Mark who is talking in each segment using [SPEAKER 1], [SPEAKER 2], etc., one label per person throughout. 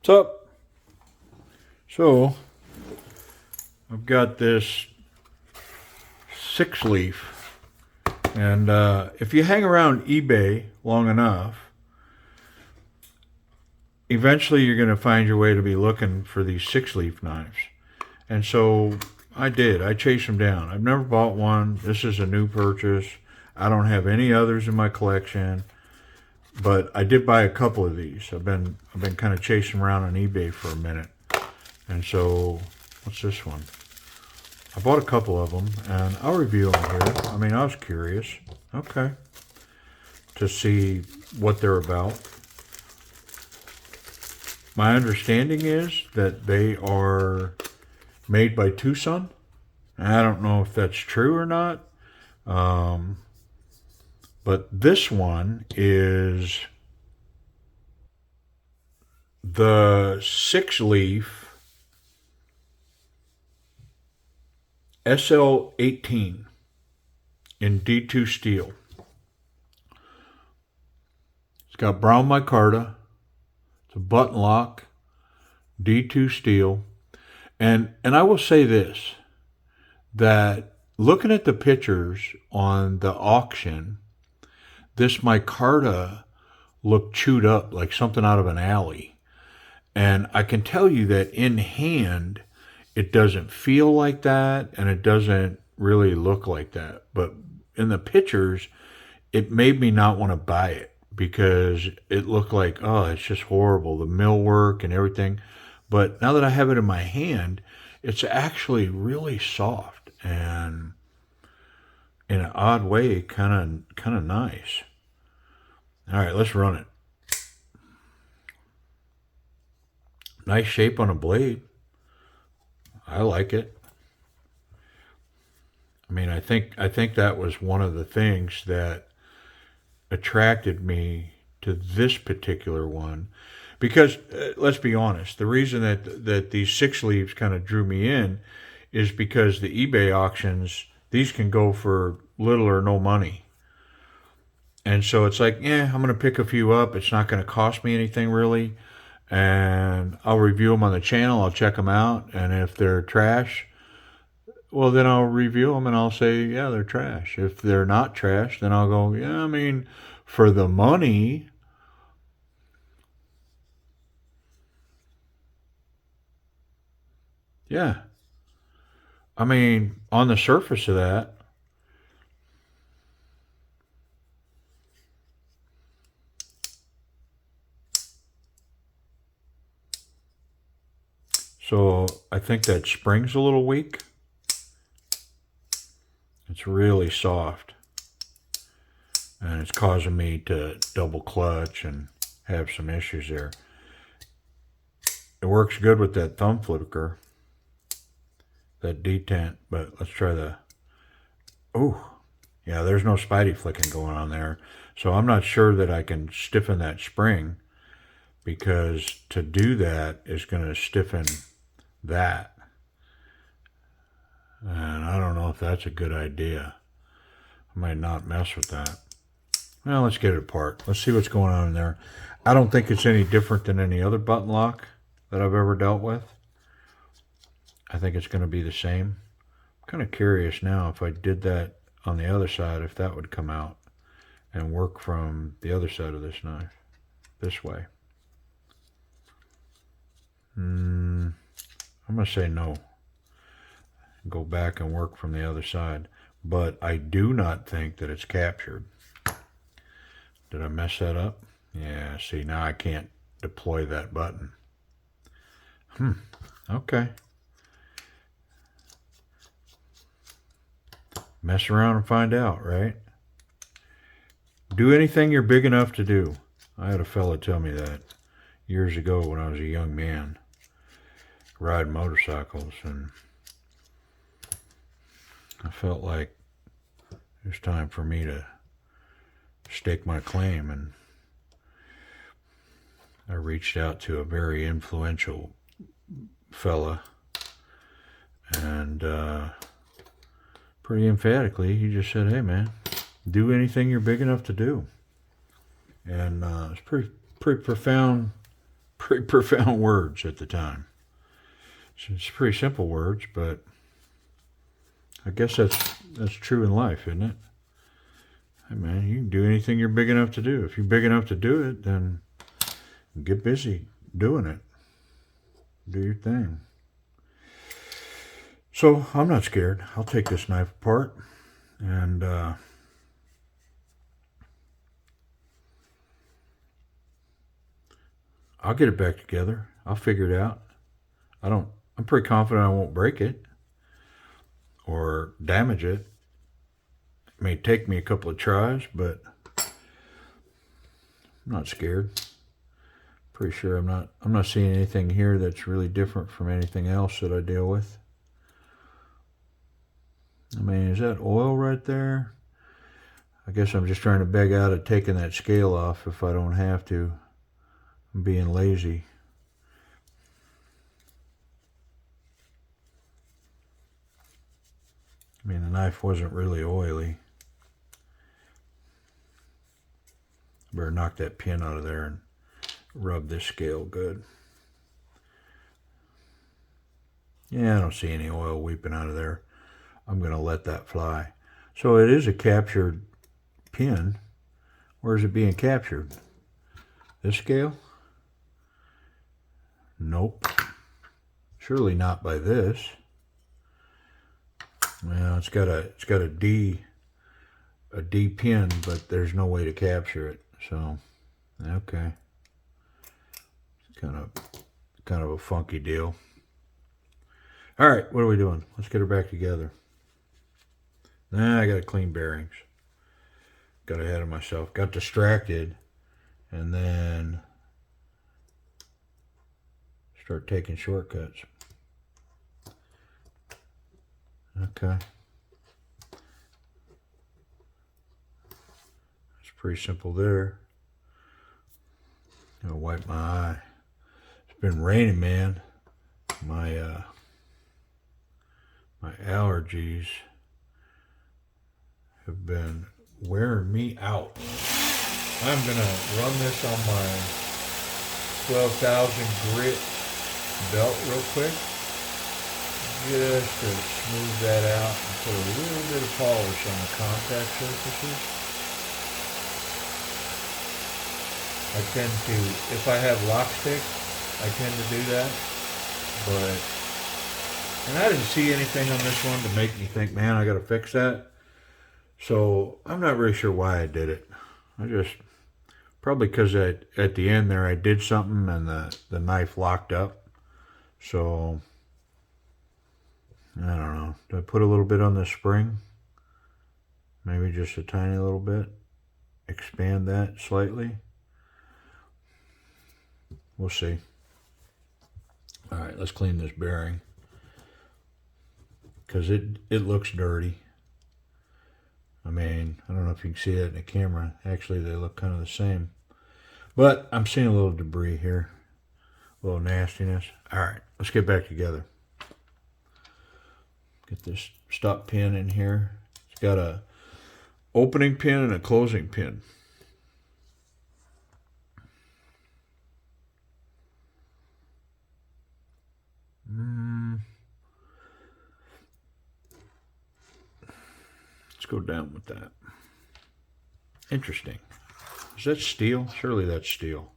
[SPEAKER 1] What's up? So, I've got this Sixleaf, and if you hang around eBay long enough, eventually you're going to find your way to be looking for these Sixleaf knives. And so I did. I chased them down. I've never bought one. This is a new purchase. I don't have any others in my collection, but I did buy a couple of these. I've been kind of chasing around on eBay for a minute. And so, what's this one? I bought a couple of them, and I'll review them here. I mean, I was curious, okay, to see what they're about. My understanding is that they are made by Tucson. I don't know if that's true or not, but this one is the Sixleaf SL-18 in D2 steel. It's got brown micarta. It's a button lock, D2 steel. And I will say this, that looking at the pictures on the auction, this micarta looked chewed up like something out of an alley. And I can tell you that in hand, it doesn't feel like that, and it doesn't really look like that. But in the pictures, it made me not want to buy it because it looked like, oh, it's just horrible, the millwork and everything. But now that I have it in my hand, it's actually really soft and in an odd way, kind of nice. All right, let's run it. Nice shape on a blade. I like it. I mean, I think that was one of the things that attracted me to this particular one, because let's be honest, the reason that these Sixleafs kind of drew me in is because the eBay auctions, these can go for little or no money. And so it's like, yeah, I'm going to pick a few up. It's not going to cost me anything really. And I'll review them on the channel. I'll check them out. And if they're trash, well, then I'll review them and I'll say, yeah, they're trash. If they're not trash, then I'll go, yeah, I mean, for the money, yeah. I mean, on the surface of that, so I think that spring's a little weak. It's really soft. And it's causing me to double clutch and have some issues there. It works good with that thumb flicker, that detent, but let's try the, oh, yeah, there's no spidey flicking going on there. So I'm not sure that I can stiffen that spring, because to do that is going to stiffen that. And I don't know if that's a good idea. I might not mess with that. Well, let's get it apart. Let's see what's going on in there. I don't think it's any different than any other button lock that I've ever dealt with. I think it's going to be the same. I'm kind of curious now if I did that on the other side, if that would come out and work from the other side of this knife, this way. I'm going to say no. Go back and work from the other side. But I do not think that it's captured. Did I mess that up? Yeah, see, now I can't deploy that button. Okay. Mess around and find out, right? Do anything you're big enough to do. I had a fella tell me that years ago when I was a young man, riding motorcycles, and I felt like it was time for me to stake my claim, and I reached out to a very influential fella, and pretty emphatically he just said, hey man, do anything you're big enough to do. And it's pretty profound pretty profound words at the time. It's pretty simple words, but I guess that's true in life, isn't it? Hey man, you can do anything you're big enough to do. If you're big enough to do it, then get busy doing it. Do your thing. So I'm not scared. I'll take this knife apart and I'll get it back together. I'll figure it out. I'm pretty confident I won't break it or damage it. It may take me a couple of tries, but I'm not scared. Pretty sure I'm not seeing anything here that's really different from anything else that I deal with. I mean, is that oil right there? I guess I'm just trying to beg out of taking that scale off if I don't have to. I'm being lazy. I mean, the knife wasn't really oily. Better knock that pin out of there and rub this scale good. Yeah, I don't see any oil weeping out of there. I'm going to let that fly. So it is a captured pin. Where is it being captured? This scale? Nope. Surely not by this. Well, it's got a D pin, but there's no way to capture it. So, okay. It's kind of a funky deal. All right, what are we doing? Let's get her back together. I got to clean bearings. Got ahead of myself. Got distracted, and then start taking shortcuts. Okay. It's pretty simple there. I'll wipe my eye. It's been raining, man. My allergies have been wearing me out. I'm gonna run this on my 12,000 grit belt real quick, just to smooth that out and put a little bit of polish on the contact surfaces. I tend to, if I have lock stick, I tend to do that, and I didn't see anything on this one to make me think, man, I gotta fix that. So I'm not really sure why I did it. I just, probably because at the end there I did something and the knife locked up. So, I don't know. Do I put a little bit on the spring? Maybe just a tiny little bit. Expand that slightly. We'll see. All right, let's clean this bearing. Because it looks dirty. I mean, I don't know if you can see that in the camera. Actually, they look kind of the same. But I'm seeing a little debris here. A little nastiness. All right, let's get back together. Get this stop pin in here. It's got a opening pin and a closing pin. Let's go down with that. Interesting. Is that steel? Surely that's steel.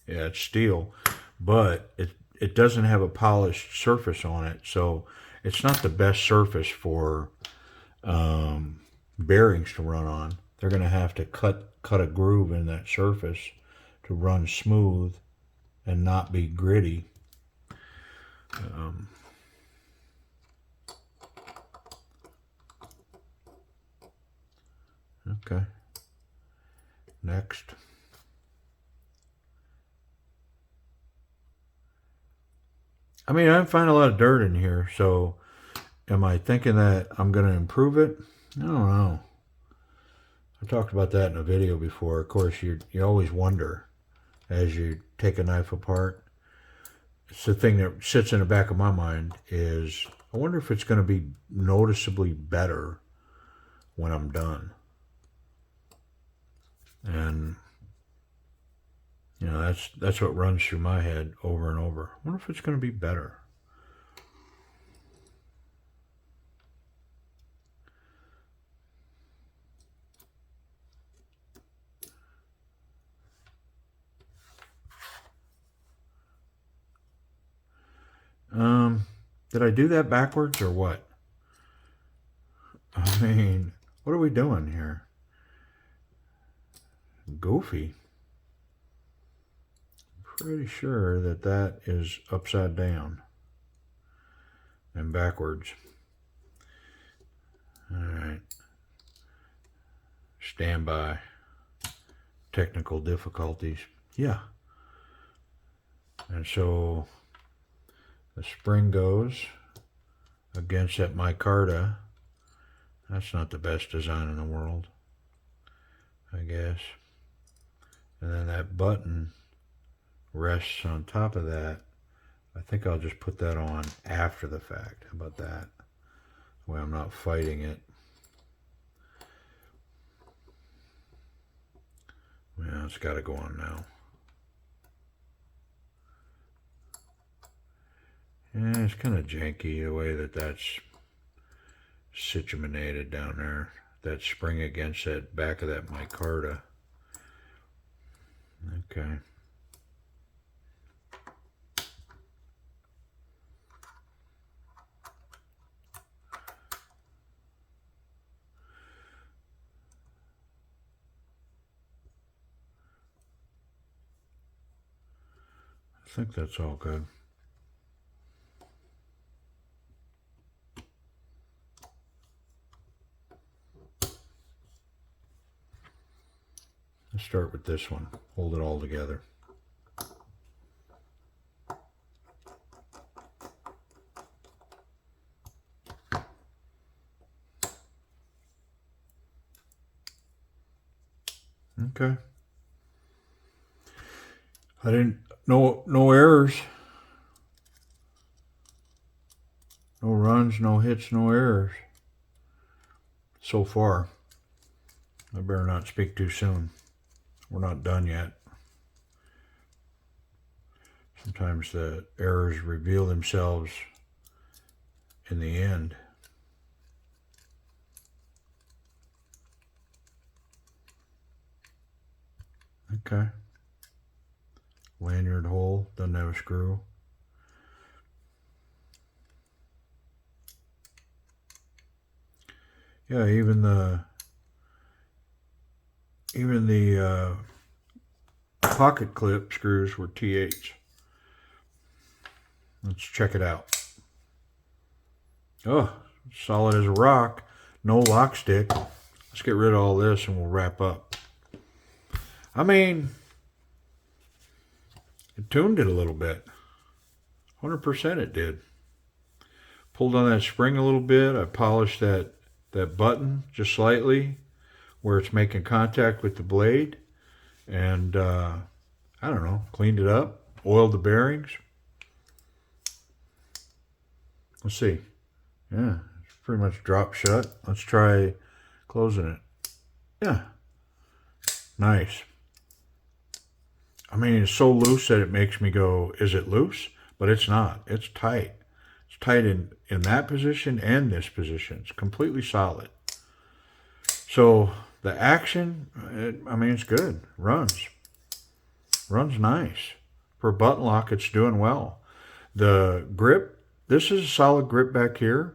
[SPEAKER 1] Yeah, it's steel, but it doesn't have a polished surface on it, so it's not the best surface for bearings to run on. They're going to have to cut a groove in that surface to run smooth and not be gritty. Okay. Next. I mean, I find a lot of dirt in here, so am I thinking that I'm going to improve it? I don't know. I talked about that in a video before. Of course, you always wonder as you take a knife apart. It's the thing that sits in the back of my mind is, I wonder if it's going to be noticeably better when I'm done. And You know, that's what runs through my head over and over. I wonder if it's going to be better. Did I do that backwards or what? I mean, what are we doing here? Goofy. Pretty sure that that is upside down and backwards. All right. Stand by. Technical difficulties. Yeah. And so the spring goes against that micarta. That's not the best design in the world, I guess. And then that button rests on top of that. I think I'll just put that on after the fact. How about that? Well, I'm not fighting it. Well, it's got to go on now. Yeah, it's kind of janky the way that that's situated down there. That spring against that back of that micarta. Okay. I think that's all good. Let's start with this one. Hold it all together. Okay. I didn't, no errors. No runs, no hits, no errors. So far. I better not speak too soon. We're not done yet. Sometimes the errors reveal themselves in the end. Okay. Lanyard hole, doesn't have a screw. Yeah, even the pocket clip screws were TH. Let's check it out. Oh, solid as a rock. No lock stick. Let's get rid of all this and we'll wrap up. I mean, it tuned it a little bit. 100% it did. Pulled on that spring a little bit. I polished that button just slightly where it's making contact with the blade. And, I don't know, cleaned it up, oiled the bearings. Let's see. Yeah, it's pretty much dropped shut. Let's try closing it. Yeah. Nice. I mean, it's so loose that it makes me go, is it loose? But it's not. It's tight. It's tight in that position and this position. It's completely solid. So the action, I mean, it's good. Runs nice. For a button lock, it's doing well. The grip, this is a solid grip back here.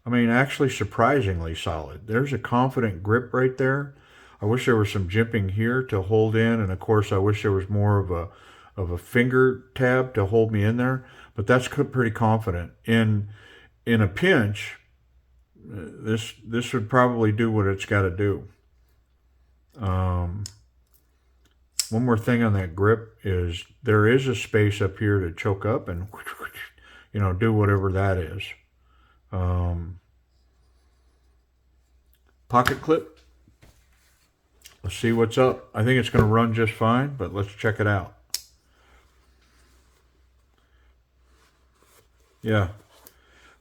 [SPEAKER 1] I mean, actually surprisingly solid. There's a confident grip right there. I wish there was some jimping here to hold in, and of course I wish there was more of a finger tab to hold me in there, but that's pretty confident. In a pinch, this would probably do what it's got to do. One more thing on that grip is there is a space up here to choke up and, you know, do whatever that is. Pocket clip. Let's see what's up. I think it's going to run just fine, but let's check it out. Yeah.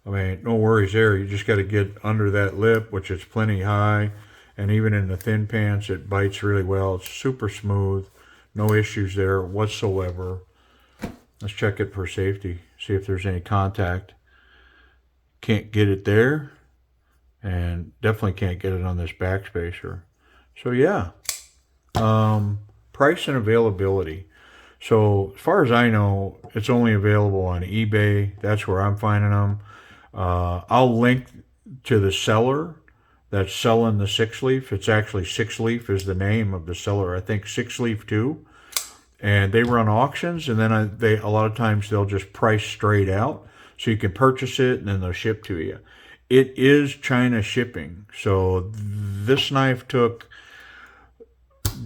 [SPEAKER 1] I mean, no worries there. You just got to get under that lip, which is plenty high. And even in the thin pants, it bites really well. It's super smooth. No issues there whatsoever. Let's check it for safety. See if there's any contact. Can't get it there. And definitely can't get it on this backspacer. So yeah. Price and availability. So as far as I know, it's only available on eBay. That's where I'm finding them. I'll link to the seller that's selling the Sixleaf. It's actually Sixleaf is the name of the seller. I think Sixleaf too. And they run auctions, and then a lot of times they'll just price straight out, so you can purchase it and then they'll ship to you. It is China shipping. So this knife took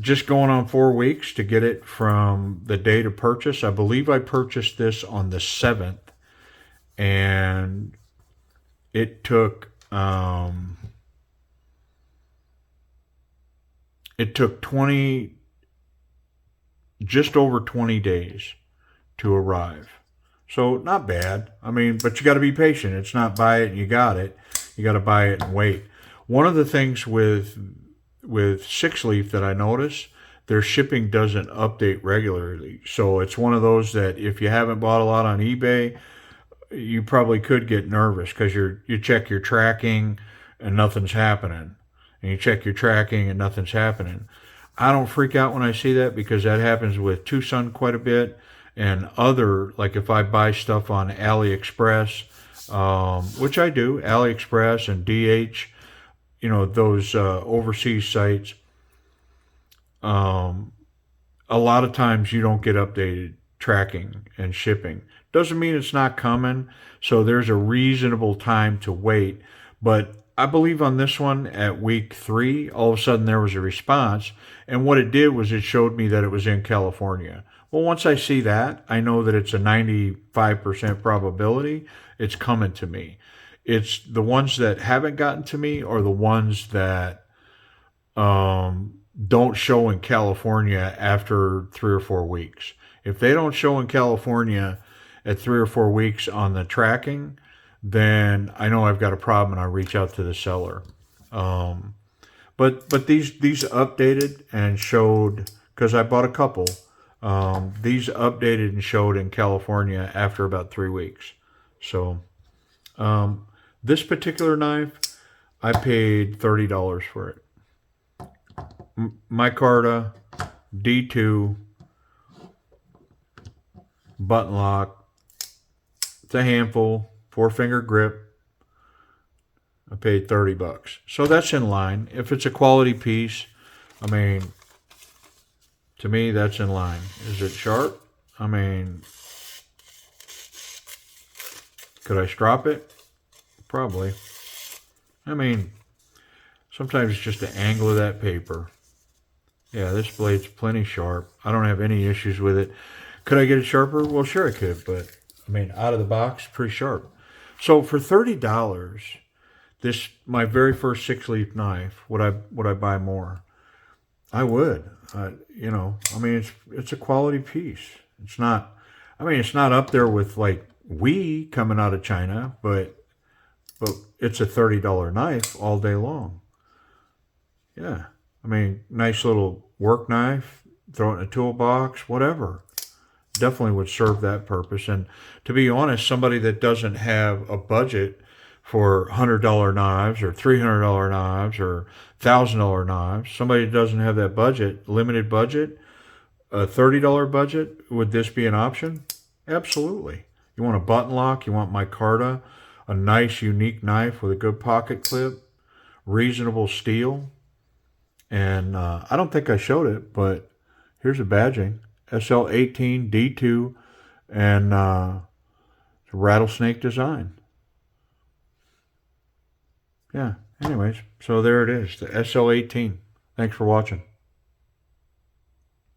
[SPEAKER 1] just going on 4 weeks to get it from the date of purchase. I believe I purchased this on the 7th, and it took just over 20 days to arrive. So not bad. I mean, but you got to be patient. It's not buy it and you got it. You got to buy it and wait. One of the things with Sixleaf that I notice, their shipping doesn't update regularly. So it's one of those that if you haven't bought a lot on eBay, you probably could get nervous because you check your tracking and nothing's happening. And you check your tracking and nothing's happening. I don't freak out when I see that because that happens with Tucson quite a bit, and like if I buy stuff on AliExpress, which I do, AliExpress and DH, those overseas sites, a lot of times you don't get updated tracking and shipping. Doesn't mean it's not coming, so there's a reasonable time to wait, but I believe on this one at week 3, all of a sudden there was a response. And what it did was it showed me that it was in California. Well, once I see that, I know that it's a 95% probability it's coming to me. It's the ones that haven't gotten to me or the ones that don't show in California after 3 or 4 weeks. If they don't show in California at 3 or 4 weeks on the tracking, then I know I've got a problem and I reach out to the seller. But these updated and showed, because I bought a couple, these updated and showed in California after about 3 weeks. So this particular knife, I paid $30 for it. MICARTA D2 button lock. It's a handful. 4-finger grip. I paid $30. So that's in line. If it's a quality piece, I mean, to me, that's in line. Is it sharp? I mean, could I strop it? Probably. I mean, sometimes it's just the angle of that paper. Yeah, this blade's plenty sharp. I don't have any issues with it. Could I get it sharper? Well, sure I could, but I mean, out of the box, pretty sharp. So for $30, this my very first Sixleaf knife, would I buy more? I would. I mean, it's a quality piece. It's not. I mean, it's not up there with like coming out of China, but it's a $30 knife all day long. Yeah, I mean, nice little work knife. Throw it in a toolbox, whatever. Definitely would serve that purpose. And to be honest, somebody that doesn't have a budget for $100 knives or $300 knives or $1,000 knives, somebody that doesn't have that budget, limited budget, a $30 budget, would this be an option? Absolutely. You want a button lock, you want MICARTA, a nice unique knife with a good pocket clip, reasonable steel. And I don't think I showed it, but here's a badging. SL-18 D2 and rattlesnake design. Yeah, anyways, so there it is, the SL-18. Thanks for watching.